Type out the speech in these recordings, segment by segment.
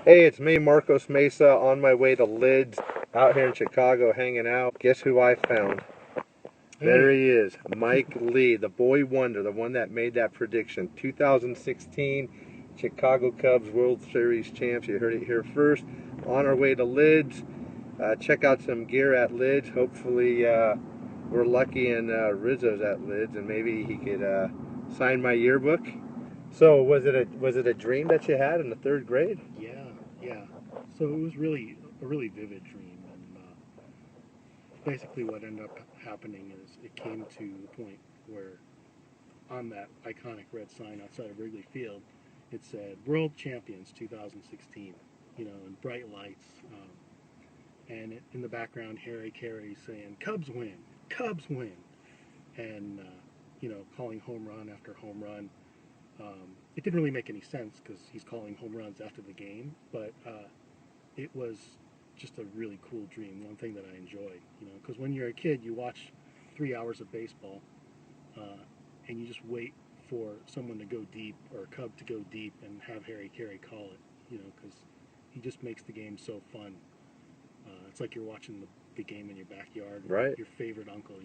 Hey, it's me, Marcos Meza, on my way to Lids, out here in Chicago hanging out. Guess who I found? Hey. There he is, Mike Lee, the boy wonder, the one that made that prediction. 2016 Chicago Cubs World Series champs. You heard it here first. On our way to Lids. Check out some gear at Lids. Hopefully we're lucky and Rizzo's at Lids, and maybe he could sign my yearbook. So was it a dream that you had in the third grade? Yeah. So it was really a really vivid dream, and basically what ended up happening is it came to the point where on that iconic red sign outside of Wrigley Field, it said World Champions 2016, in bright lights, and in the background, Harry Carey saying Cubs win, Cubs win, and calling home run after home run. It didn't really make any sense because he's calling home runs after the game, but it was just a really cool dream. One thing that I enjoyed, because when you're a kid, you watch 3 hours of baseball, and you just wait for someone to go deep or a Cub to go deep and have Harry Carey call it, because he just makes the game so fun. It's like you're watching the game in your backyard, right? Your favorite uncle,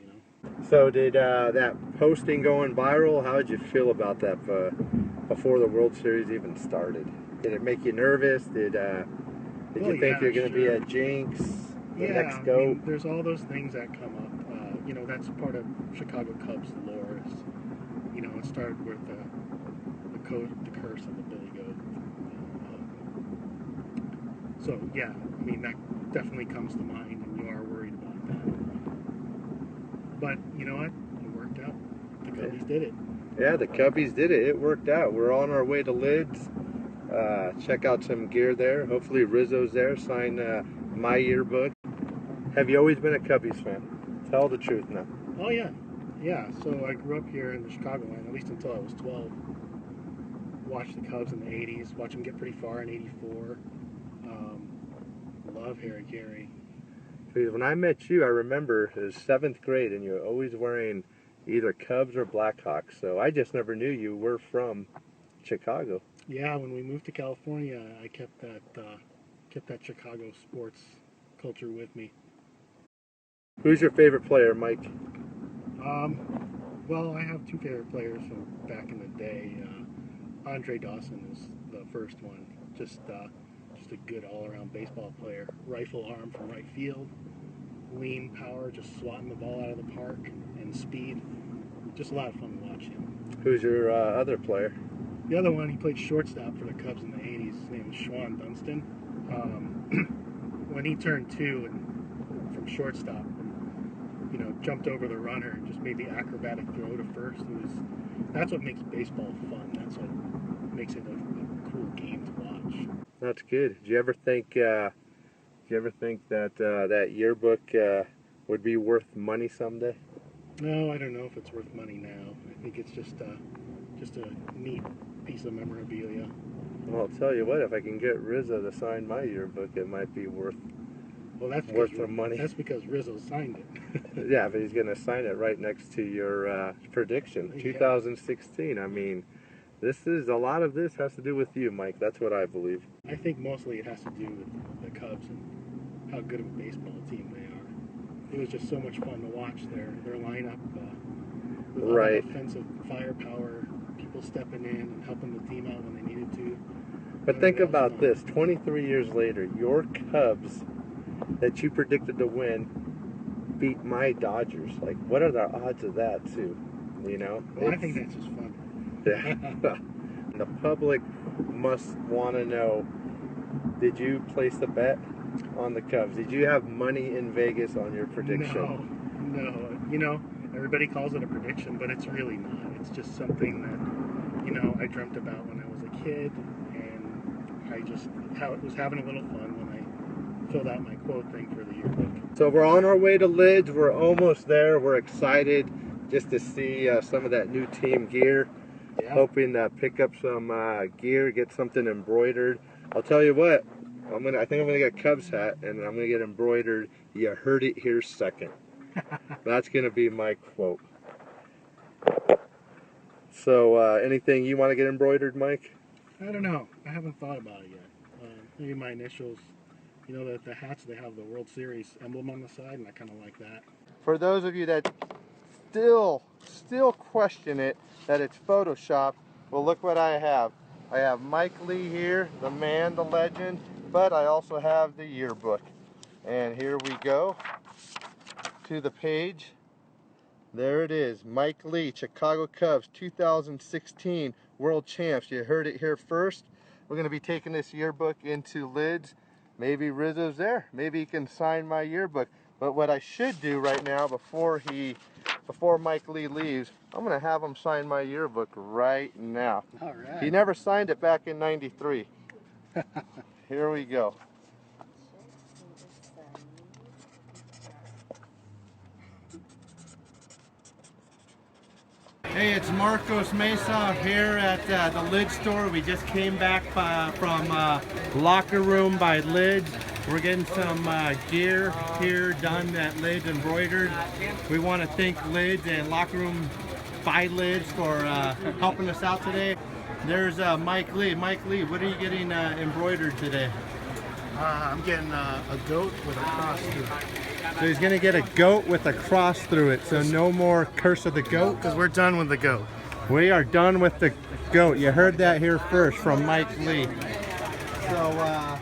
So did that posting going viral? How did you feel about that before the World Series even started? Did it make you nervous? Did you think you're going to be a jinx? Next go? I mean, there's all those things that come up. That's part of Chicago Cubs lore. It started with the curse of the Billy Goat. So yeah, I mean that definitely comes to mind, and you are worried about that. But you know what? It worked out. The Cubbies did it. Yeah, the Cubbies did it. It worked out. We're on our way to Lids. Check out some gear there. Hopefully Rizzo's there. Sign my yearbook. Have you always been a Cubbies fan? Tell the truth now. Oh yeah. So I grew up here in the Chicagoland, at least until I was 12. Watched the Cubs in the 80s. Watched them get pretty far in 84. Love Harry Carey. Because when I met you, I remember it was 7th grade, and you were always wearing either Cubs or Blackhawks. So I just never knew you were from Chicago. Yeah, when we moved to California, I kept that Chicago sports culture with me. Who's your favorite player, Mike? Well, I have two favorite players from back in the day. Andre Dawson is the first one. Just a good all-around baseball player. Rifle arm from right field, lean power, just swatting the ball out of the park, and speed. Just a lot of fun to watch him. Who's your other player? The other one, he played shortstop for the Cubs in the 80s. His name is Schwan Dunston. When he turned 2 and from shortstop, jumped over the runner and just made the acrobatic throw to first. That's what makes baseball fun. That's what makes it a cool game to watch. That's good. Did you ever think that that yearbook would be worth money someday? No, I don't know if it's worth money now. I think it's just a neat piece of memorabilia. Well, I'll tell you what, if I can get Rizzo to sign my yearbook, it might be worth some money. That's because Rizzo signed it. Yeah, but he's going to sign it right next to your prediction, 2016. I mean, a lot of this has to do with you, Mike. That's what I believe. I think mostly it has to do with the Cubs and how good of a baseball team they are. It was just so much fun to watch their lineup with all that offensive firepower, people stepping in and helping the team out when they needed to. But think about this, 23 years later, your Cubs that you predicted to win beat my Dodgers. Like, what are the odds of that, too? Well, I think that's just fun. Yeah. The public must want to know, did you place the bet on the Cubs? Did you have money in Vegas on your prediction? No. Everybody calls it a prediction, but it's really not. It's just something that, I dreamt about when I was a kid, and I was having a little fun when I filled out my quote thing for the yearbook. So we're on our way to Lids. We're almost there. We're excited just to see some of that new team gear. Yeah. Hoping to pick up some gear, get something embroidered. I'll tell you what, I think I'm gonna get a Cubs hat, and I'm gonna get embroidered. You heard it here second. That's gonna be my quote. So, anything you want to get embroidered, Mike? I don't know. I haven't thought about it yet. maybe my initials. You know, the hats, they have the World Series emblem on the side, and I kind of like that. For those of you that still question it, that it's Photoshop, well, look what I have. I have Mike Lee here, the man, the legend, but I also have the yearbook. And here we go to the page. There it is, Mike Lee, Chicago Cubs, 2016 World Champs. You heard it here first. We're going to be taking this yearbook into lids. Maybe Rizzo's there. Maybe he can sign my yearbook. But what I should do right now, before Mike Lee leaves, I'm going to have him sign my yearbook right now. All right. He never signed it back in '93. Here we go. Hey, it's Marcos Meza here at the Lid store. We just came back from Locker Room by Lids. We're getting some gear here done at Lids embroidered. We want to thank Lids and Locker Room by Lids for helping us out today. There's Mike Lee. Mike Lee, what are you getting embroidered today? I'm getting a goat with a cross through it. So he's gonna get a goat with a cross through it, so no more Curse of the Goat. Because we're done with the goat. We are done with the goat. You heard that here first from Mike Lee. So